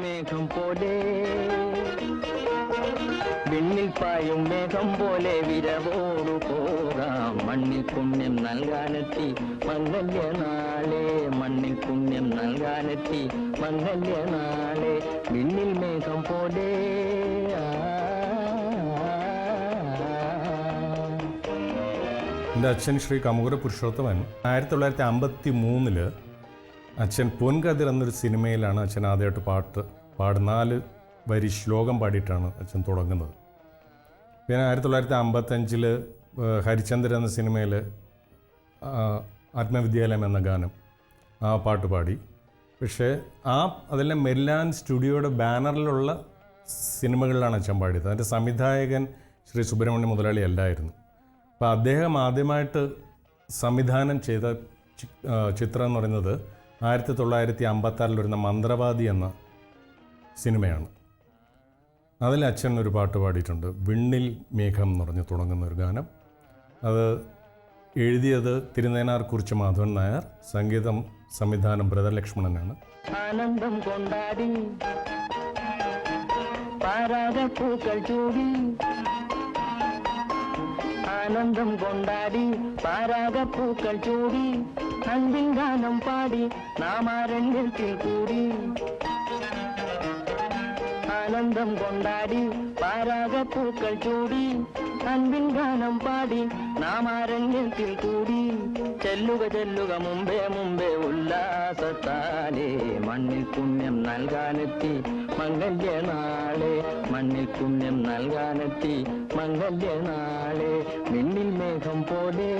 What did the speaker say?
മേഘം പോലെ വിണ്ണിൽ പായും മേഘം പോലെ വിരവോടു പോകാം മണ്ണിൽ പുണ്യം നൽകാനെത്തി മംഗല്യനാളെ മണ്ണിൽ പുണ്യം നൽകാനെത്തി മംഗല്യനാളെ വിണ്ണിൽ മേഘം പോലെ എൻ്റെ അച്ഛൻ ശ്രീ കമുകുര പുരുഷോത്തമൻ 1953 അച്ഛൻ പൊൻകതിർ എന്നൊരു സിനിമയിലാണ് അച്ഛൻ ആദ്യമായിട്ട് പാട്ട് 4 വരി ശ്ലോകം പാടിയിട്ടാണ് അച്ഛൻ തുടങ്ങുന്നത്. പിന്നെ 1955 ഹരിചന്ദ്രൻ എന്ന സിനിമയിൽ ആത്മവിദ്യാലയം എന്ന ഗാനം ആ പാട്ട് പാടി. പക്ഷേ അതെല്ലാം മെരിലാൻ സ്റ്റുഡിയോയുടെ ബാനറിലുള്ള സിനിമകളിലാണ് അച്ഛൻ പാടിയത്. അതിൻ്റെ സംവിധായകൻ ശ്രീ സുബ്രഹ്മണ്യ മുതലാളി അല്ലായിരുന്നു. അപ്പോൾ അദ്ദേഹം ആദ്യമായിട്ട് സംവിധാനം ചെയ്ത ചിത്രം എന്ന് പറയുന്നത് 1956 വരുന്ന മന്ത്രവാദി എന്ന സിനിമയാണ്. അതിൽ അച്ഛൻ ഒരു പാട്ട് പാടിയിട്ടുണ്ട്, വിണ്ണിൽ മേഘം എന്ന് പറഞ്ഞ് തുടങ്ങുന്ന ഒരു ഗാനം. അത് എഴുതിയത് തിരുനേനാർ കുറിച്ച് മാധവൻ നായർ, സംഗീതം സംവിധാനം ബ്രദർ ലക്ഷ്മണനാണ്. ആനന്ദം കൊണ്ടാടി പാരാഗപ്പൂക്കൾ ചൂടി ആനന്ദം കൊണ്ടാടി പാരാഗപ്പൂക്കൾ ചൂടി അൻപിൻ ഗാനം പാടി നാമാരണ്യത്തിൽ കൂടി ആനന്ദം കൊണ്ടാടി പാരാഗപ്പൂക്കൾ ചൂടി അൻപിൻ ഗാനം പാടി നാമാരണ്യത്തിൽ കൂടി ചെല്ലുക ചെല്ലുക മുമ്പേ മുമ്പേ ഉല്ലാസത്താലേ മണ്ണിൽ പുണ്യം നൽകാനെത്തി മംഗല്യനാളെ മണ്ണിൽ പുണ്യം നൽകാനെത്തി മംഗല്യനാളെ വിണ്ണിൽ മേഘം പോലെ